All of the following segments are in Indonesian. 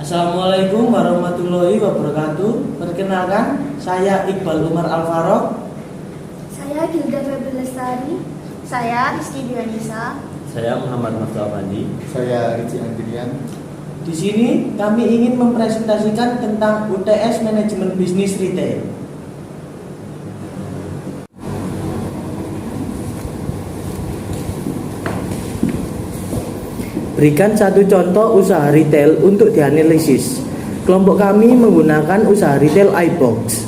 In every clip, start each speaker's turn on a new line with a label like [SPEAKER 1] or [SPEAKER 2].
[SPEAKER 1] Assalamualaikum warahmatullahi wabarakatuh. Perkenalkan, saya Iqbal Umar Alfarok.
[SPEAKER 2] Saya Gilda Febri Lestari. Saya Rizky Dianisa.
[SPEAKER 3] Saya Muhammad Mustafa Fandi.
[SPEAKER 4] Saya Rizky Andrian.
[SPEAKER 1] Di sini kami ingin mempresentasikan tentang UTS Manajemen Bisnis Retail. Berikan satu contoh usaha retail untuk dianalisis. Kelompok kami menggunakan usaha retail iBox.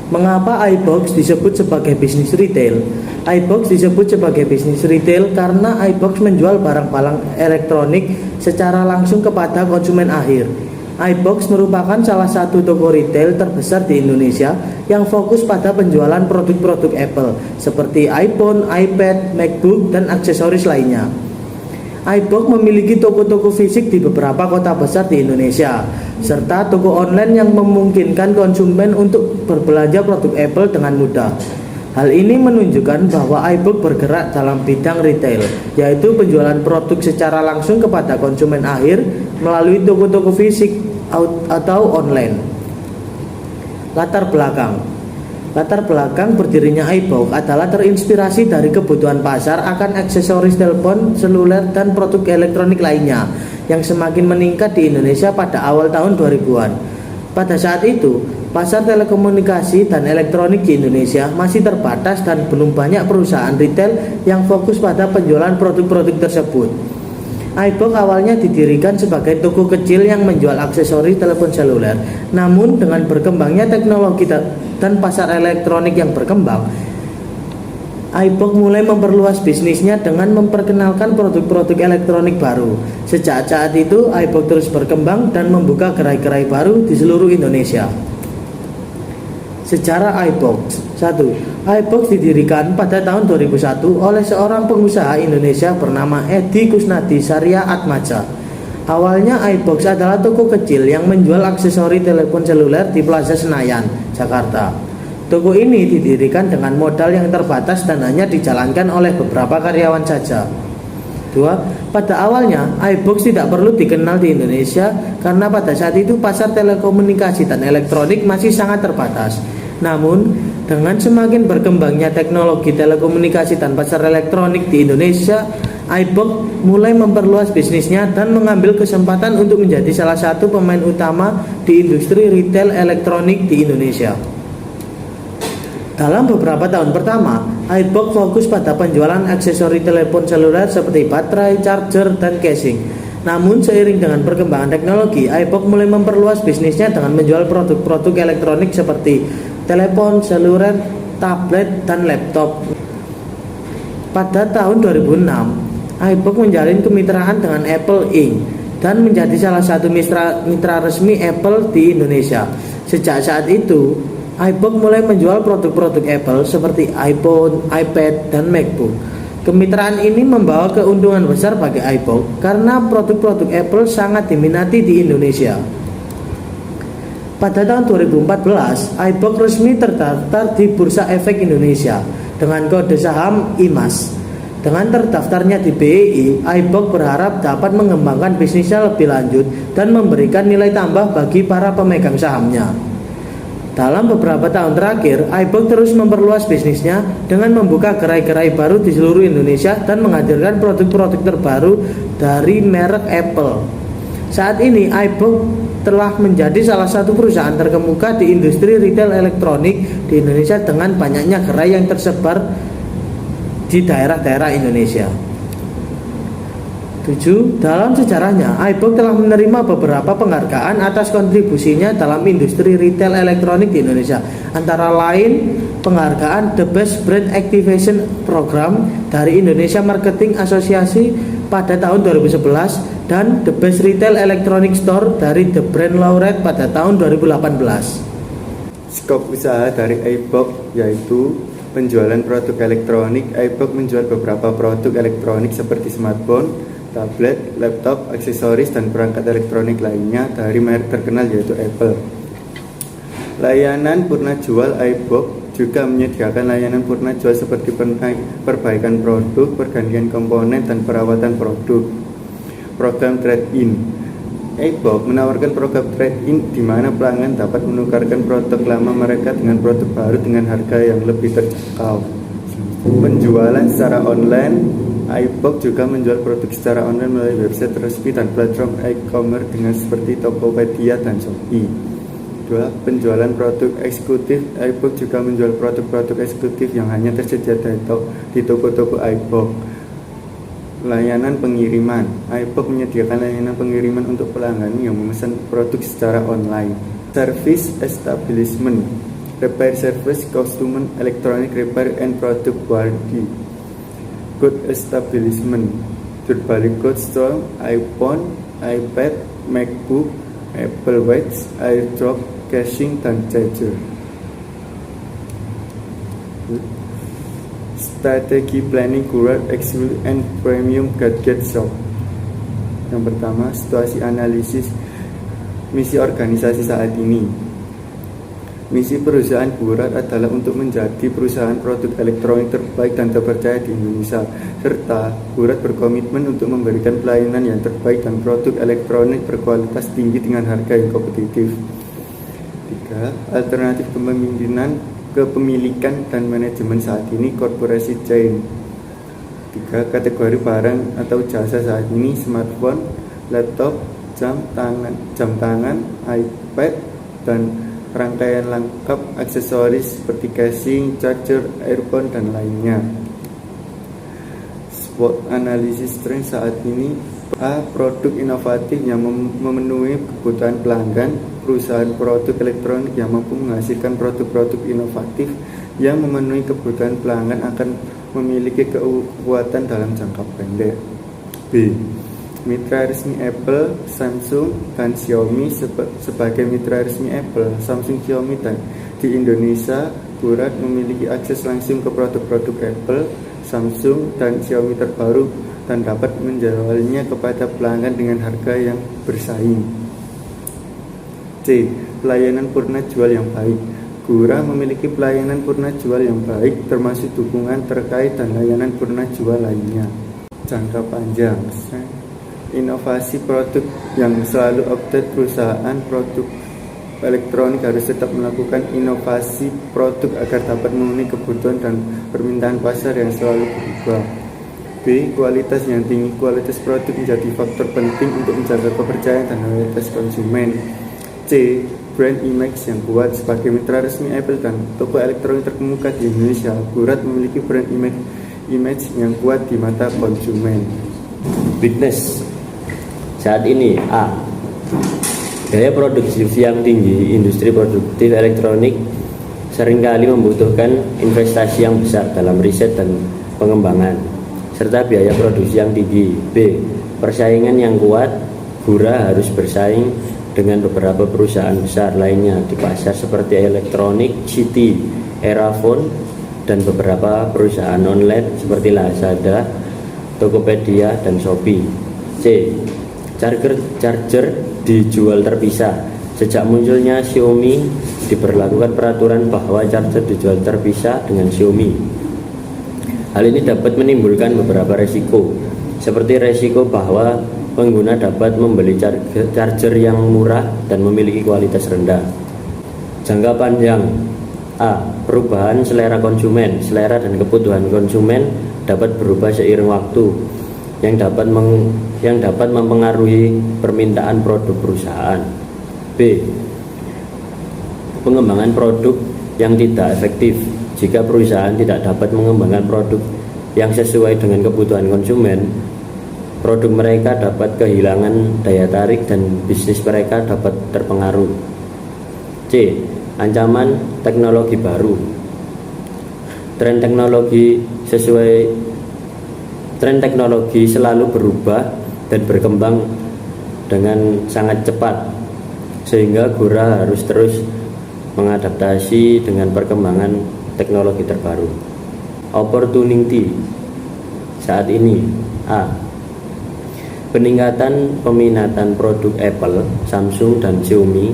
[SPEAKER 1] Mengapa iBox disebut sebagai bisnis retail? iBox disebut sebagai bisnis retail karena iBox menjual barang-barang elektronik secara langsung kepada konsumen akhir. iBox merupakan salah satu toko retail terbesar di Indonesia yang fokus pada penjualan produk-produk Apple seperti iPhone, iPad, MacBook, dan aksesoris lainnya. iBox memiliki toko-toko fisik di beberapa kota besar di Indonesia, serta toko online yang memungkinkan konsumen untuk berbelanja produk Apple dengan mudah. Hal ini menunjukkan bahwa iBox bergerak dalam bidang retail, yaitu penjualan produk secara langsung kepada konsumen akhir melalui toko-toko fisik atau online. Latar belakang berdirinya iBox adalah terinspirasi dari kebutuhan pasar akan aksesoris telepon seluler dan produk elektronik lainnya yang semakin meningkat di Indonesia pada awal tahun 2000-an. Pada saat itu, pasar telekomunikasi dan elektronik di Indonesia masih terbatas dan belum banyak perusahaan retail yang fokus pada penjualan produk-produk tersebut. iBox awalnya didirikan sebagai toko kecil yang menjual aksesoris telepon seluler. Namun dengan berkembangnya teknologi dan pasar elektronik yang berkembang, iBox mulai memperluas bisnisnya dengan memperkenalkan produk-produk elektronik baru. Sejak saat itu, iBox terus berkembang dan membuka gerai-gerai baru di seluruh Indonesia. Sejarah iBox. 1. iBox didirikan pada tahun 2001 oleh seorang pengusaha Indonesia bernama Edi Kusnadi Sarya Atmaja. Awalnya iBox adalah toko kecil yang menjual aksesori telepon seluler di Plaza Senayan, Jakarta. Toko ini didirikan dengan modal yang terbatas dan hanya dijalankan oleh beberapa karyawan saja. 2. Pada awalnya, iBox tidak perlu dikenal di Indonesia karena pada saat itu pasar telekomunikasi dan elektronik masih sangat terbatas. Namun, dengan semakin berkembangnya teknologi telekomunikasi dan pasar elektronik di Indonesia, iBox mulai memperluas bisnisnya dan mengambil kesempatan untuk menjadi salah satu pemain utama di industri retail elektronik di Indonesia. Dalam beberapa tahun pertama, iBox fokus pada penjualan aksesori telepon seluler seperti baterai, charger, dan casing. Namun seiring dengan perkembangan teknologi, iBox mulai memperluas bisnisnya dengan menjual produk-produk elektronik seperti telepon seluler, tablet, dan laptop. Pada tahun 2006, iBox menjalin kemitraan dengan Apple Inc. dan menjadi salah satu mitra resmi Apple di Indonesia. Sejak saat itu, iBox mulai menjual produk-produk Apple seperti iPhone, iPad, dan MacBook. Kemitraan ini membawa keuntungan besar bagi iBox karena produk-produk Apple sangat diminati di Indonesia. Pada tahun 2014, iBox resmi terdaftar di Bursa Efek Indonesia dengan kode saham IMAS. Dengan terdaftarnya di BEI, iBox berharap dapat mengembangkan bisnisnya lebih lanjut dan memberikan nilai tambah bagi para pemegang sahamnya. Dalam beberapa tahun terakhir, iBox terus memperluas bisnisnya dengan membuka gerai-gerai baru di seluruh Indonesia dan menghadirkan produk-produk terbaru dari merek Apple. Saat ini, iBox telah menjadi salah satu perusahaan terkemuka di industri retail elektronik di Indonesia dengan banyaknya gerai yang tersebar di daerah-daerah Indonesia. 7. Dalam sejarahnya, iBox telah menerima beberapa penghargaan atas kontribusinya dalam industri retail elektronik di Indonesia. Antara lain, penghargaan The Best Brand Activation Program dari Indonesia Marketing Association pada tahun 2011 dan The Best Retail Electronic Store dari The Brand Laureate pada tahun 2018.
[SPEAKER 4] Skop usaha dari iBox yaitu penjualan produk elektronik. iBox menjual beberapa produk elektronik seperti smartphone, tablet, laptop, aksesoris, dan perangkat elektronik lainnya dari merek terkenal yaitu Apple. Layanan purna jual iBox juga menyediakan layanan purna jual seperti perbaikan produk, pergantian komponen, dan perawatan produk. Program trade-in. iBox menawarkan program trade-in di mana pelanggan dapat menukarkan produk lama mereka dengan produk baru dengan harga yang lebih terjangkau. Penjualan secara online, iBox juga menjual produk secara online melalui website resmi dan platform e-commerce dengan seperti Tokopedia dan Shopee. 2. Penjualan produk eksekutif, iBox juga menjual produk-produk eksekutif yang hanya tersedia di toko-toko iBox. Layanan pengiriman, iBox menyediakan layanan pengiriman untuk pelanggan yang memesan produk secara online. Service establishment, repair service, customer electronic repair and product warranty. Good establishment, berbalik goods store, iPhone, iPad, MacBook, Apple Watch, AirDrop, casing, dan charger. Strategi planning Gurat exclusive and premium gadget shop. Yang pertama, situasi analisis misi organisasi saat ini. Misi perusahaan Gurat adalah untuk menjadi perusahaan produk elektronik terbaik dan terpercaya di Indonesia, serta Gurat berkomitmen untuk memberikan pelayanan yang terbaik dan produk elektronik berkualitas tinggi dengan harga yang kompetitif. 3. Alternatif kepemilikan dan manajemen saat ini korporasi chain. 3. Kategori barang atau jasa saat ini smartphone, laptop, jam tangan, iPad, dan rangkaian lengkap aksesoris seperti casing, charger, earphone, dan lainnya. SWOT analisis tren saat ini. A. Produk inovatif yang memenuhi kebutuhan pelanggan. Perusahaan produk elektronik yang mampu menghasilkan produk-produk inovatif yang memenuhi kebutuhan pelanggan akan memiliki kekuatan dalam jangka pendek. B. Mitra resmi Apple, Samsung, dan Xiaomi. Sebagai mitra resmi Apple, Samsung, Xiaomi, dan di Indonesia, Gurat memiliki akses langsung ke produk-produk Apple, Samsung, dan Xiaomi terbaru dan dapat menjualnya kepada pelanggan dengan harga yang bersaing. C. Pelayanan purna jual yang baik. Gurat memiliki pelayanan purna jual yang baik, termasuk dukungan terkait dan layanan purna jual lainnya. Jangka panjang, inovasi produk yang selalu update. Perusahaan produk elektronik harus tetap melakukan inovasi produk agar dapat memenuhi kebutuhan dan permintaan pasar yang selalu berubah. B. Kualitas yang tinggi. Kualitas produk menjadi faktor penting untuk menjaga kepercayaan dan loyalitas konsumen. C. Brand image yang kuat. Sebagai mitra resmi Apple dan toko elektronik terkemuka di Indonesia, Gurat memiliki brand image yang kuat di mata konsumen.
[SPEAKER 3] Weakness saat ini. A. Daya produksi yang tinggi. Industri produktif elektronik seringkali membutuhkan investasi yang besar dalam riset dan pengembangan serta biaya produksi yang tinggi. B. Persaingan yang kuat. Gurat harus bersaing dengan beberapa perusahaan besar lainnya di pasar seperti Elektronik City, Erafone, dan beberapa perusahaan online seperti Lazada, Tokopedia, dan Shopee. C. Charger dijual terpisah. Sejak munculnya Xiaomi, diberlakukan peraturan bahwa charger dijual terpisah dengan Xiaomi. Hal ini dapat menimbulkan beberapa resiko, seperti resiko bahwa pengguna dapat membeli charger yang murah dan memiliki kualitas rendah. Jangka panjang. A. Perubahan selera konsumen. Selera dan kebutuhan konsumen dapat berubah seiring waktu yang dapat mempengaruhi permintaan produk perusahaan. B. Pengembangan produk yang tidak efektif. Jika perusahaan tidak dapat mengembangkan produk yang sesuai dengan kebutuhan konsumen, produk mereka dapat kehilangan daya tarik dan bisnis mereka dapat terpengaruh. C. Ancaman teknologi baru. Tren teknologi selalu berubah dan berkembang dengan sangat cepat, sehingga Gurat harus terus mengadaptasi dengan perkembangan teknologi terbaru. Opportunity saat ini. A. Peningkatan peminatan produk Apple, Samsung, dan Xiaomi.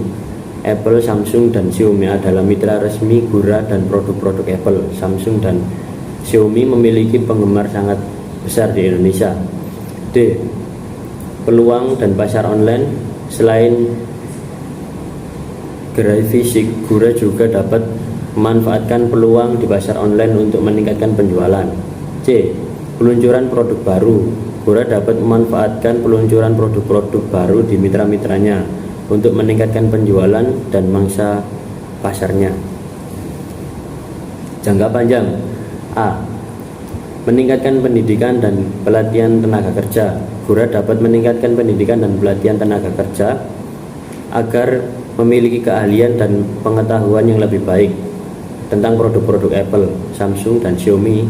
[SPEAKER 3] Apple, Samsung, dan Xiaomi adalah mitra resmi Gurat dan produk-produk Apple, Samsung, dan Xiaomi memiliki penggemar sangat besar di Indonesia. D. Peluang dan pasar online. Selain gerai fisik, Gura juga dapat memanfaatkan peluang di pasar online untuk meningkatkan penjualan. C. Peluncuran produk baru. Gura dapat memanfaatkan peluncuran produk-produk baru di mitra-mitranya untuk meningkatkan penjualan dan mangsa pasarnya. Jangka panjang. A. Meningkatkan pendidikan dan pelatihan tenaga kerja. Gura dapat meningkatkan pendidikan dan pelatihan tenaga kerja agar memiliki keahlian dan pengetahuan yang lebih baik tentang produk-produk Apple, Samsung, dan Xiaomi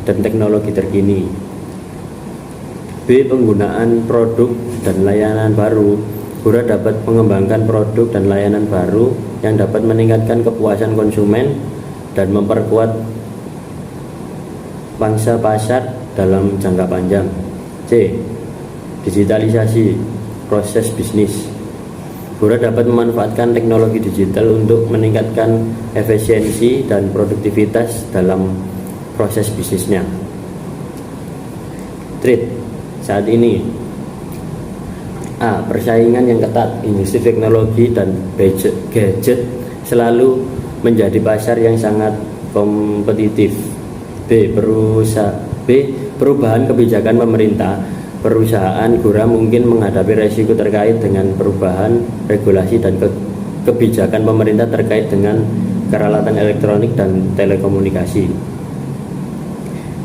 [SPEAKER 3] dan teknologi terkini. B. Penggunaan produk dan layanan baru. Gura dapat mengembangkan produk dan layanan baru yang dapat meningkatkan kepuasan konsumen dan memperkuat pangsa pasar dalam jangka panjang. C. Digitalisasi proses bisnis. Gura dapat memanfaatkan teknologi digital untuk meningkatkan efisiensi dan produktivitas dalam proses bisnisnya. Trade saat ini. A. Persaingan yang ketat. Industri teknologi dan gadget selalu menjadi pasar yang sangat kompetitif. B. Perubahan kebijakan pemerintah. Perusahaan Gura mungkin menghadapi resiko terkait dengan perubahan regulasi dan kebijakan pemerintah terkait dengan peralatan elektronik dan telekomunikasi.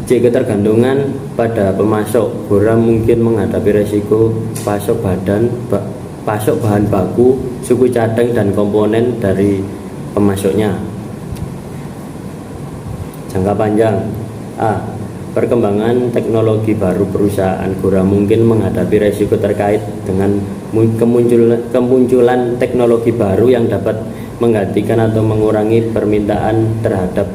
[SPEAKER 3] C. Ketergantungan pada pemasok. Gura mungkin menghadapi resiko pasok bahan baku, suku cadang, dan komponen dari pemasoknya. Jangka panjang. A. Perkembangan teknologi baru. Perusahaan Gura mungkin menghadapi resiko terkait dengan kemunculan teknologi baru yang dapat menggantikan atau mengurangi permintaan terhadap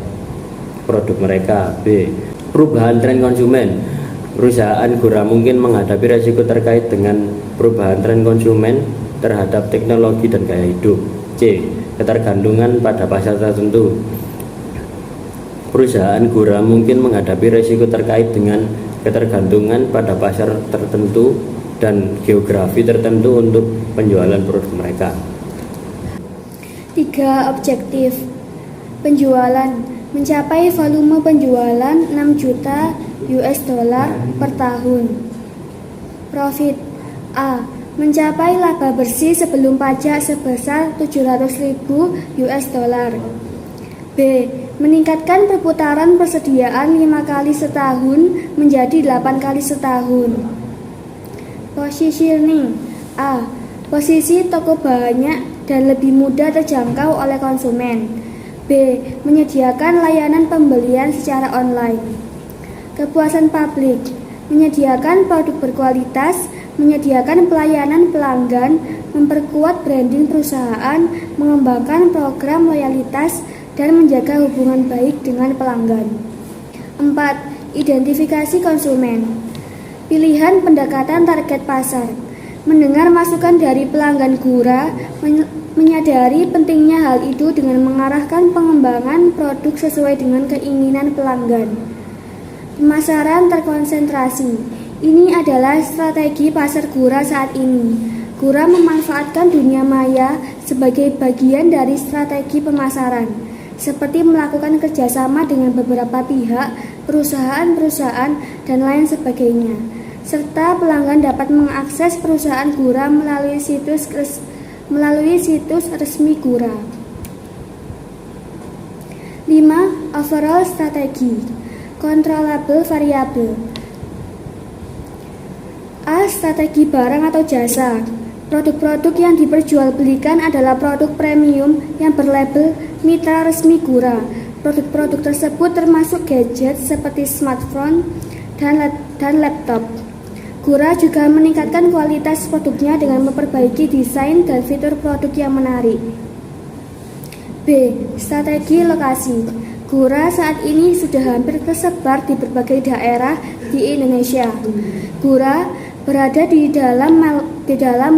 [SPEAKER 3] produk mereka. B. Perubahan tren konsumen. Perusahaan Gura mungkin menghadapi resiko terkait dengan perubahan tren konsumen terhadap teknologi dan gaya hidup. C. Ketergantungan pada pasar tertentu. Perusahaan Gura mungkin menghadapi resiko terkait dengan ketergantungan pada pasar tertentu dan geografi tertentu untuk penjualan produk mereka.
[SPEAKER 2] 3. Objektif penjualan. Mencapai volume penjualan 6 juta US dollar per tahun. Profit. A. Mencapai laba bersih sebelum pajak sebesar 700.000 US dollar. B. Meningkatkan perputaran persediaan 5 kali setahun menjadi 8 kali setahun. Positioning. A. Posisi toko banyak dan lebih mudah terjangkau oleh konsumen. B. Menyediakan layanan pembelian secara online. Kepuasan publik. Menyediakan produk berkualitas, menyediakan pelayanan pelanggan, memperkuat branding perusahaan, mengembangkan program loyalitas, dan menjaga hubungan baik dengan pelanggan. 4. Identifikasi konsumen. Pilihan pendekatan target pasar. Mendengar masukan dari pelanggan Gura, menyadari pentingnya hal itu dengan mengarahkan pengembangan produk sesuai dengan keinginan pelanggan. Pemasaran terkonsentrasi. Ini adalah strategi pasar Gura saat ini. Gura memanfaatkan dunia maya sebagai bagian dari strategi pemasaran, seperti melakukan kerjasama dengan beberapa pihak, perusahaan-perusahaan, dan lain sebagainya, serta pelanggan dapat mengakses perusahaan Gura melalui situs resmi Gura. 5. Overall strategi. Controllable variable. A. Strategi barang atau jasa. Produk-produk yang diperjualbelikan adalah produk premium yang berlabel mitra resmi Gura. Produk-produk tersebut termasuk gadget seperti smartphone dan laptop. Gura juga meningkatkan kualitas produknya dengan memperbaiki desain dan fitur produk yang menarik. B. Strategi lokasi. Gura saat ini sudah hampir tersebar di berbagai daerah di Indonesia. Gura berada di dalam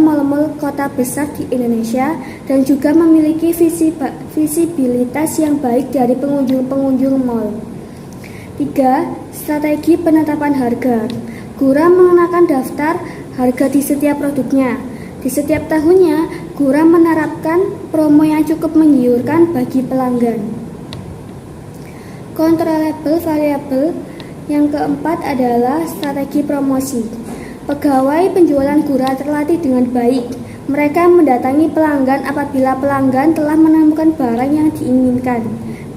[SPEAKER 2] mal-mal kota besar di Indonesia dan juga memiliki visibilitas yang baik dari pengunjung-pengunjung mal. 3. Strategi penetapan harga. Gura mengenakan daftar harga di setiap produknya. Di setiap tahunnya, Gura menerapkan promo yang cukup menggiurkan bagi pelanggan. Controllable variable yang keempat adalah strategi promosi. Pegawai penjualan Gura terlatih dengan baik. Mereka mendatangi pelanggan apabila pelanggan telah menemukan barang yang diinginkan.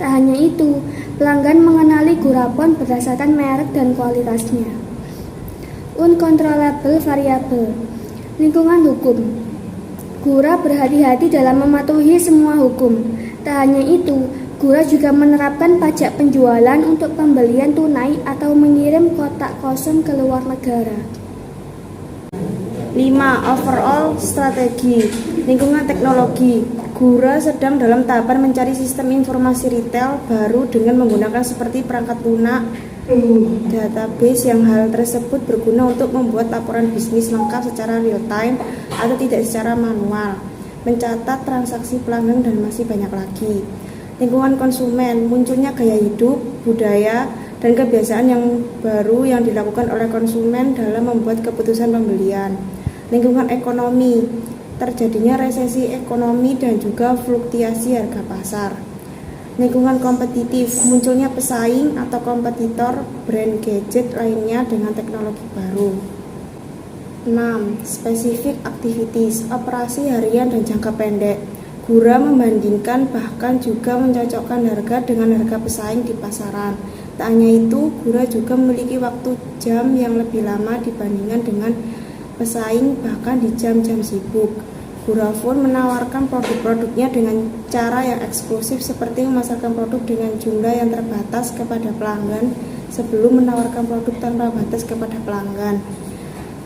[SPEAKER 2] Tak hanya itu, pelanggan mengenali Gurapon berdasarkan merek dan kualitasnya. Uncontrollable variable. Lingkungan hukum. Gura berhati-hati dalam mematuhi semua hukum. Tak hanya itu, Gura juga menerapkan pajak penjualan untuk pembelian tunai atau mengirim kotak kosong ke luar negara.
[SPEAKER 5] 5. Overall strategi. Lingkungan teknologi. Gura sedang dalam tahapan mencari sistem informasi retail baru dengan menggunakan seperti perangkat lunak, database yang hal tersebut berguna untuk membuat laporan bisnis lengkap secara real time atau tidak secara manual, mencatat transaksi pelanggan dan masih banyak lagi. Lingkungan konsumen, munculnya gaya hidup, budaya, dan kebiasaan yang baru yang dilakukan oleh konsumen dalam membuat keputusan pembelian. Lingkungan ekonomi, terjadinya resesi ekonomi dan juga fluktuasi harga pasar. Lingkungan kompetitif, munculnya pesaing atau kompetitor brand gadget lainnya dengan teknologi baru. 6. Specific activities, operasi harian dan jangka pendek. Gura membandingkan bahkan juga mencocokkan harga dengan harga pesaing di pasaran. Tak hanya itu, Gura juga memiliki waktu jam yang lebih lama dibandingkan dengan pesaing bahkan di jam-jam sibuk. Gurafone menawarkan produk-produknya dengan cara yang eksklusif seperti memasarkan produk dengan jumlah yang terbatas kepada pelanggan sebelum menawarkan produk tanpa batas kepada pelanggan.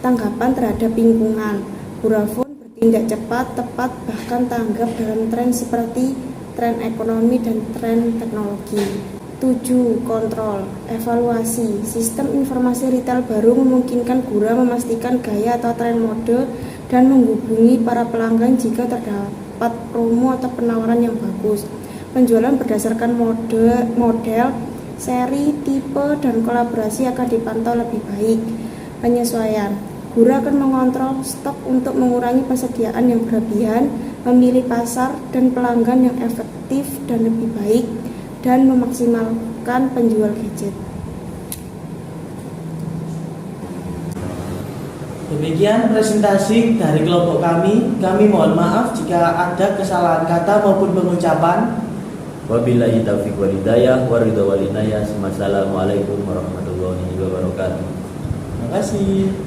[SPEAKER 5] Tanggapan terhadap lingkungan. Gurafone bertindak cepat, tepat, bahkan tanggap dalam tren seperti tren ekonomi dan tren teknologi. 7. Kontrol, evaluasi. Sistem informasi retail baru memungkinkan Gura memastikan gaya atau tren mode dan menghubungi para pelanggan jika terdapat promo atau penawaran yang bagus. Penjualan berdasarkan model, seri, tipe, dan kolaborasi akan dipantau lebih baik. Penyesuaian. Gura akan mengontrol stok untuk mengurangi persediaan yang berlebihan, memilih pasar dan pelanggan yang efektif dan lebih baik, dan memaksimalkan penjual gadget.
[SPEAKER 1] Demikian presentasi dari kelompok kami. Kami mohon maaf jika ada kesalahan kata maupun pengucapan.
[SPEAKER 3] Wabillahi taufiq wal hidayah wa ridha wal inayah. Wassalamualaikum warahmatullahi wabarakatuh.
[SPEAKER 1] Terima kasih.